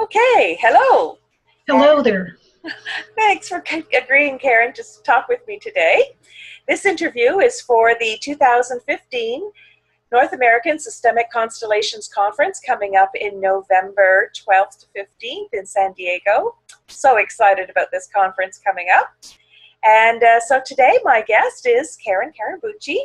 Okay, hello. Hello there. Thanks for agreeing, Karen, to talk with me today. This interview is for the 2015 North American Systemic Constellations Conference coming up in November 12th to 15th in San Diego. So excited about this conference coming up. And so today my guest is Karen Carnabucci,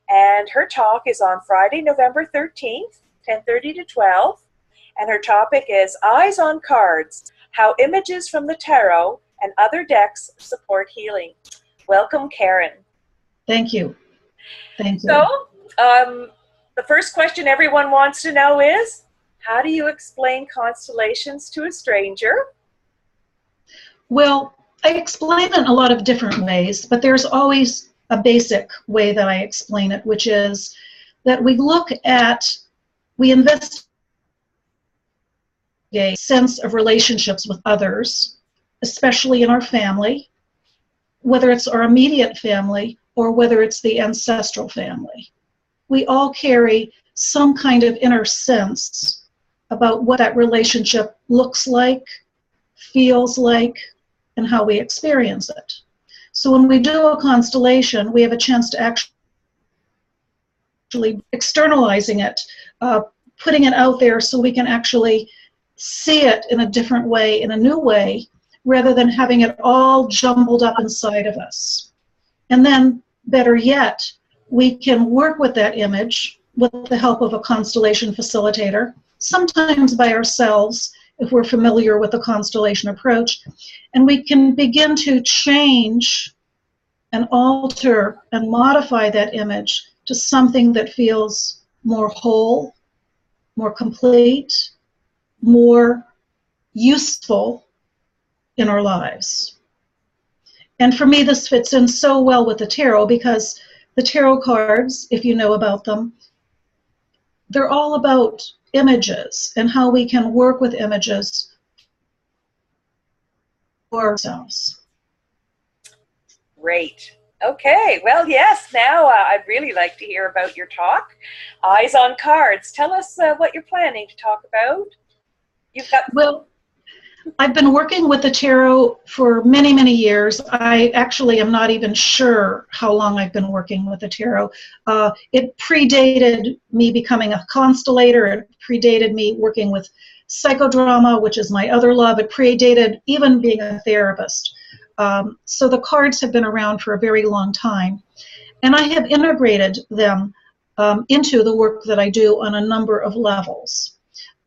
and her talk is on Friday, November 13th, 10:30 to 12. And her topic is Eyes on Cards, How Images from the Tarot and Other Decks Support Healing. Welcome, Karen. Thank you. Thank you. So, the first question everyone wants to know is, how do you explain constellations to a stranger? Well, I explain it in a lot of different ways, but there's always a basic way that I explain it, which is that we investigate a sense of relationships with others, especially in our family, whether it's our immediate family or whether it's the ancestral family. We all carry some kind of inner sense about what that relationship looks like, feels like, and how we experience it. So when we do a constellation, we have a chance to actually externalizing it, putting it out there so we can actually see it in a different way, in a new way, rather than having it all jumbled up inside of us. And then, better yet, we can work with that image with the help of a constellation facilitator, sometimes by ourselves if we're familiar with the constellation approach, and we can begin to change and alter and modify that image to something that feels more whole, more complete, more useful in our lives. And for me, this fits in so well with the tarot, because the tarot cards, if you know about them, they're all about images and how we can work with images for ourselves. Great. Okay, well, yes, now I'd really like to hear about your talk, Eyes on Cards. Tell us what you're planning to talk about. Well, I've been working with the tarot for many, many years. I actually am not even sure how long I've been working with the tarot. It predated me becoming a constellator. It predated me working with psychodrama, which is my other love. It predated even being a therapist. So the cards have been around for a very long time. And I have integrated them into the work that I do on a number of levels.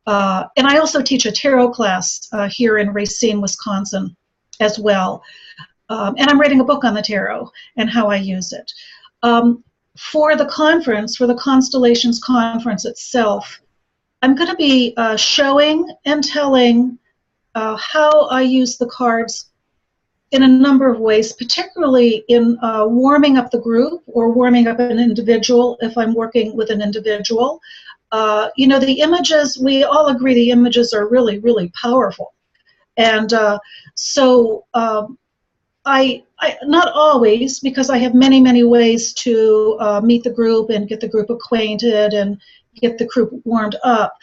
And I also teach a tarot class here in Racine, Wisconsin as well. And I'm writing a book on the tarot and how I use it. For the conference, for the Constellations Conference itself, I'm going to be showing and telling how I use the cards in a number of ways, particularly in warming up the group or warming up an individual if I'm working with an individual. The images, we all agree the images are really, really powerful. And so I not always, because I have many, many ways to meet the group and get the group acquainted and get the group warmed up.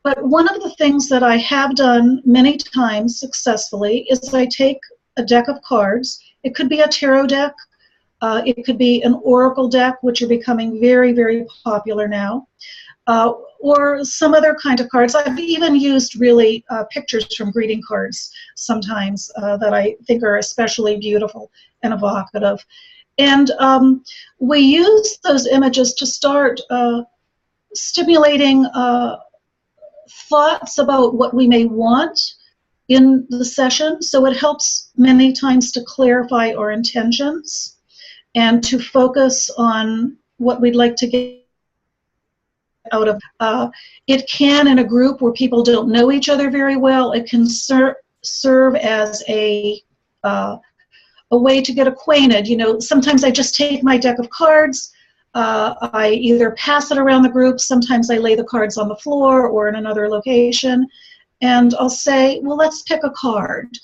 But one of the things that I have done many times successfully is I take a deck of cards. It could be a tarot deck. It could be an oracle deck, which are becoming very, very popular now. Or some other kind of cards. I've even used really pictures from greeting cards sometimes that I think are especially beautiful and evocative. And we use those images to start stimulating thoughts about what we may want in the session. So it helps many times to clarify our intentions and to focus on what we'd like to get out of. It can, in a group where people don't know each other very well, it can serve as a way to get acquainted. Sometimes I just take my deck of cards, I either pass it around the group, sometimes I lay the cards on the floor or in another location, and I'll say, well, let's pick a card.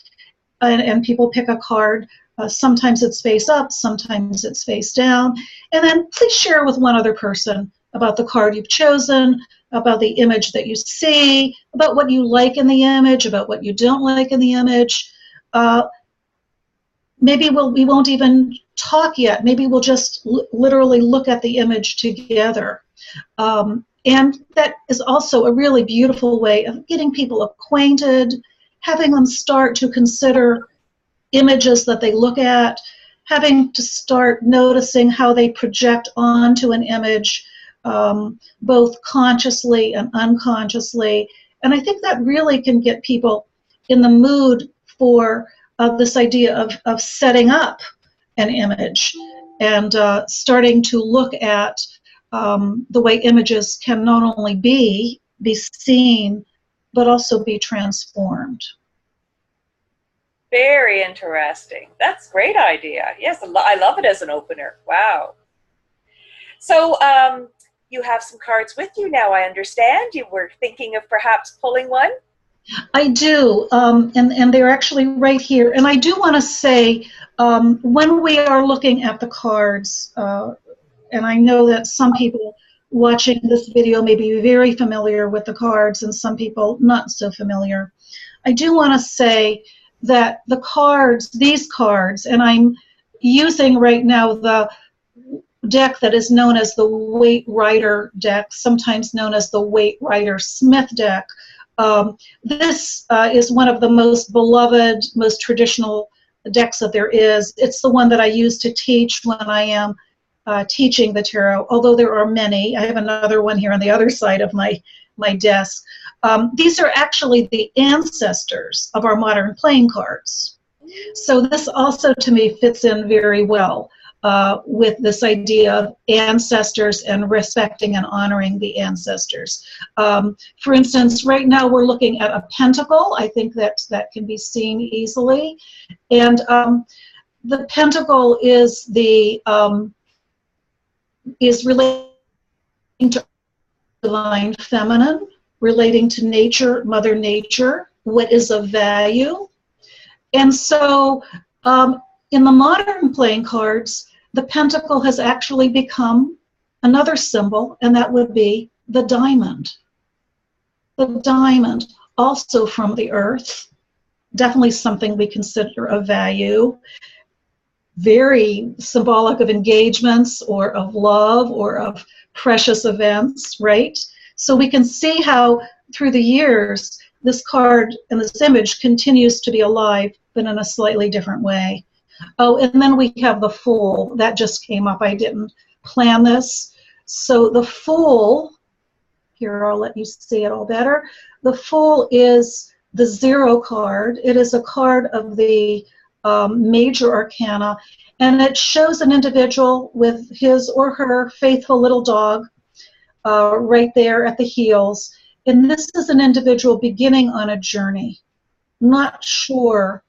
And people pick a card. Sometimes it's face up, sometimes it's face down. And then please share with one other person about the card you've chosen, about the image that you see, about what you like in the image, about what you don't like in the image. Maybe we won't even talk yet. Maybe we'll just literally look at the image together. And that is also a really beautiful way of getting people acquainted, having them start to consider images that they look at, having to start noticing how they project onto an image, both consciously and unconsciously. And I think that really can get people in the mood for this idea of setting up an image and starting to look at the way images can not only be seen, but also be transformed. Very interesting. That's a great idea. Yes, I love it as an opener. Wow. So you have some cards with you now, I understand. You were thinking of perhaps pulling one? I do, and they're actually right here. And I do want to say, when we are looking at the cards, and I know that some people watching this video may be very familiar with the cards and some people not so familiar. I do want to say that the cards, these cards, and I'm using right now the deck that is known as the Waite Rider deck, sometimes known as the Waite Rider Smith deck. This is one of the most beloved, most traditional decks that there is. It's the one that I use to teach when I am teaching the tarot, although there are many. I have another one here on the other side of my desk. These are actually the ancestors of our modern playing cards. So this also, to me, fits in very well with this idea of ancestors and respecting and honoring the ancestors. For instance, right now we're looking at a pentacle. I think that can be seen easily. And the pentacle is relating to divine feminine, relating to nature, Mother Nature, what is of value. And so in the modern playing cards, the pentacle has actually become another symbol, and that would be the diamond. The diamond, also from the earth, definitely something we consider of value, very symbolic of engagements or of love or of precious events, right? So we can see how through the years this card and this image continues to be alive, but in a slightly different way. Oh, and then we have the Fool. That just came up. I didn't plan this. So the Fool, here I'll let you see it all better. The Fool is the 0 card. It is a card of the major arcana, and it shows an individual with his or her faithful little dog right there at the heels. And this is an individual beginning on a journey, not sure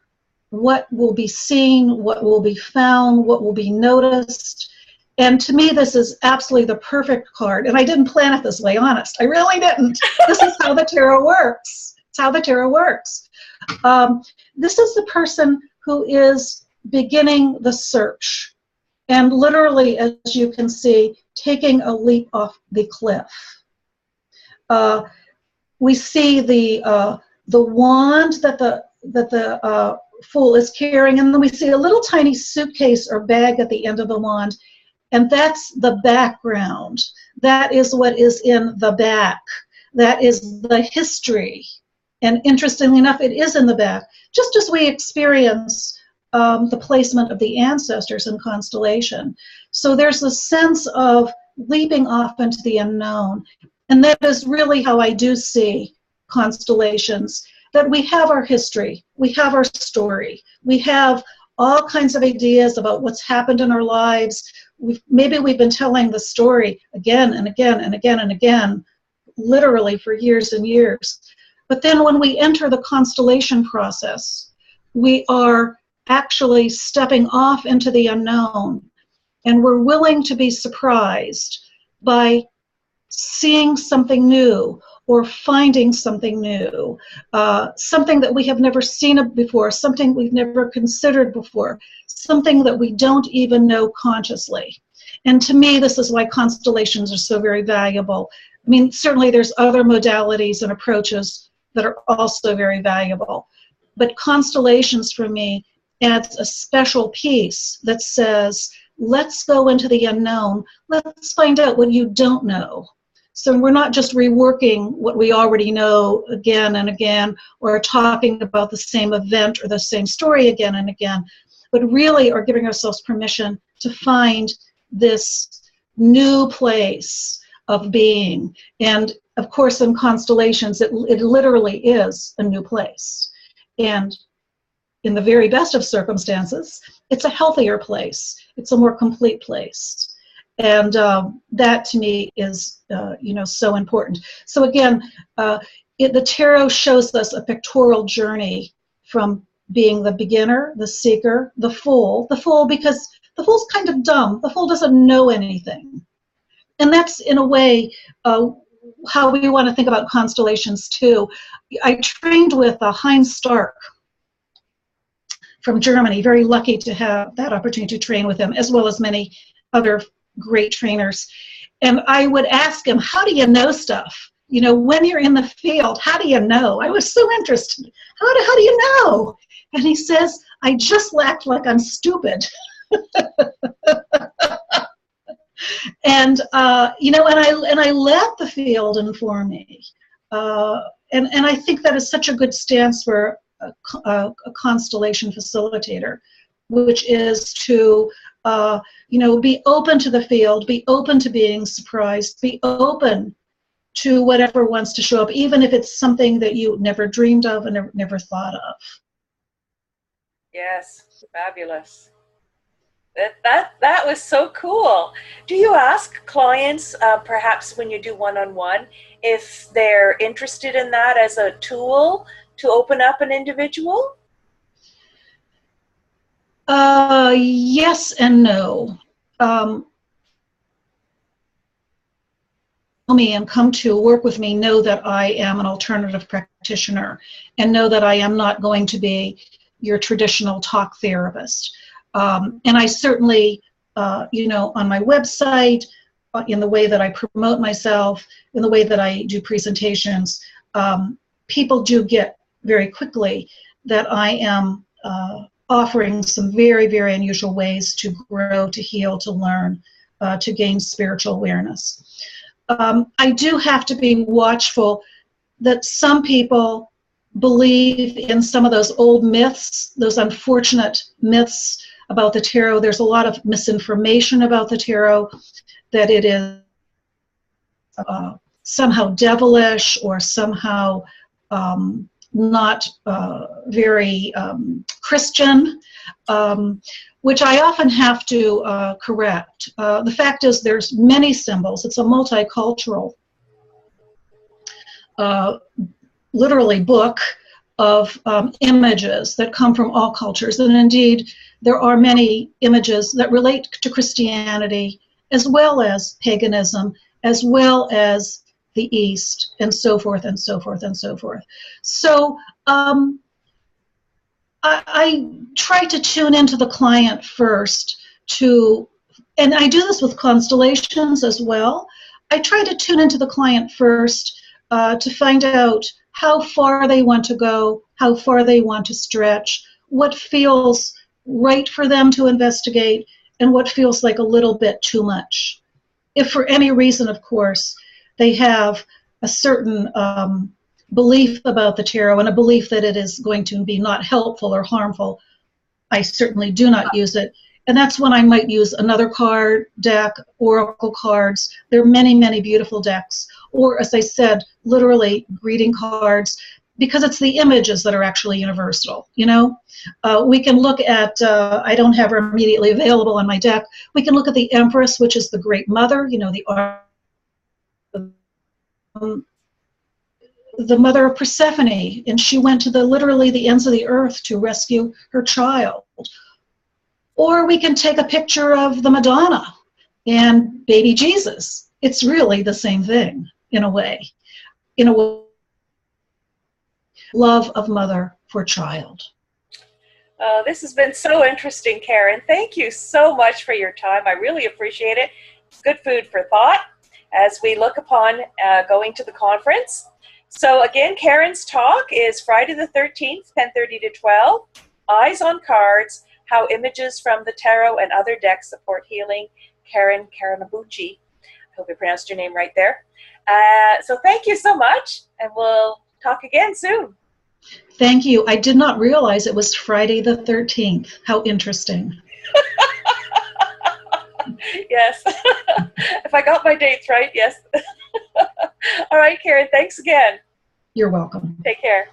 what will be seen, what will be found, what will be noticed. And to me, this is absolutely the perfect card. And I didn't plan it this way, honest. I really didn't. This is how the tarot works. It's how the tarot works. This is the person who is beginning the search. And literally, as you can see, taking a leap off the cliff. We see the wand that the Fool is carrying, and then we see a little tiny suitcase or bag at the end of the wand, and that's the background. That is what is in the back. That is the history. And interestingly enough, it is in the back, just as we experience the placement of the ancestors in constellation. So there's a sense of leaping off into the unknown. And that is really how I do see constellations, that we have our history, we have our story, we have all kinds of ideas about what's happened in our lives. Maybe we've been telling the story again and again and again and again, literally for years and years. But then when we enter the constellation process, we are actually stepping off into the unknown, and we're willing to be surprised by seeing something new or finding something new, something that we have never seen before, something we've never considered before, something that we don't even know consciously. And to me, this is why constellations are so very valuable. I mean, certainly there's other modalities and approaches that are also very valuable. But constellations for me adds a special piece that says, let's go into the unknown. Let's find out what you don't know. So we're not just reworking what we already know again and again, or talking about the same event or the same story again and again, but really are giving ourselves permission to find this new place of being. And of course, in constellations, it literally is a new place. And in the very best of circumstances, it's a healthier place. It's a more complete place. And that to me is, so important. So again, the tarot shows us a pictorial journey from being the beginner, the seeker, the fool because the fool's kind of dumb. The fool doesn't know anything. And that's, in a way, how we want to think about constellations too. I trained with Heinz Stark from Germany, very lucky to have that opportunity to train with him, as well as many other great trainers. And I would ask him, how do you know stuff? When you're in the field, how do you know? I was so interested. How do you know? And he says, I just act like I'm stupid. And I let the field inform me, and I think that is such a good stance for a constellation facilitator, which is to be open to the field, be open to being surprised, be open to whatever wants to show up, even if it's something that you never dreamed of and never thought of. Yes, fabulous. That was so cool. Do you ask clients, perhaps when you do one-on-one, if they're interested in that as a tool to open up an individual? Yes and no. Me and come to work with me know that I am an alternative practitioner and know that I am not going to be your traditional talk therapist. And I certainly, on my website, in the way that I promote myself, in the way that I do presentations, people do get very quickly that I am offering some very, very unusual ways to grow, to heal, to learn, to gain spiritual awareness. I do have to be watchful that some people believe in some of those old myths, those unfortunate myths about the tarot. There's a lot of misinformation about the tarot, that it is somehow devilish or somehow not very Christian, which I often have to correct. The fact is there's many symbols. It's a multicultural, literally book of images that come from all cultures. And indeed, there are many images that relate to Christianity, as well as paganism, as well as the East, and so forth and so forth and so forth. So I try to tune into the client first and I do this with constellations as well. I try to tune into the client first to find out how far they want to go, how far they want to stretch, what feels right for them to investigate, and what feels like a little bit too much. If for any reason, of course, they have a certain belief about the tarot and a belief that it is going to be not helpful or harmful, I certainly do not use it. And that's when I might use another card deck, oracle cards. There are many, many beautiful decks. Or, as I said, literally greeting cards, because it's the images that are actually universal. We can look at, I don't have her immediately available on my deck, we can look at the Empress, which is the Great Mother, the mother of Persephone, and she went to literally the ends of the earth to rescue her child. Or we can take a picture of the Madonna and baby Jesus. It's really the same thing, in a way. Love of mother for child. This has been so interesting, Karen. Thank you so much for your time. I really appreciate it. It's good food for thought. as we look upon going to the conference. So again, Karen's talk is Friday the 13th, 10:30 to 12. Eyes on Cards, How Images from the Tarot and Other Decks Support Healing. Karen Carnabucci. I hope I pronounced your name right there. So thank you so much, and we'll talk again soon. Thank you. I did not realize it was Friday the 13th. How interesting. Yes. If I got my dates right, yes. All right, Karen, thanks again. You're welcome. Take care.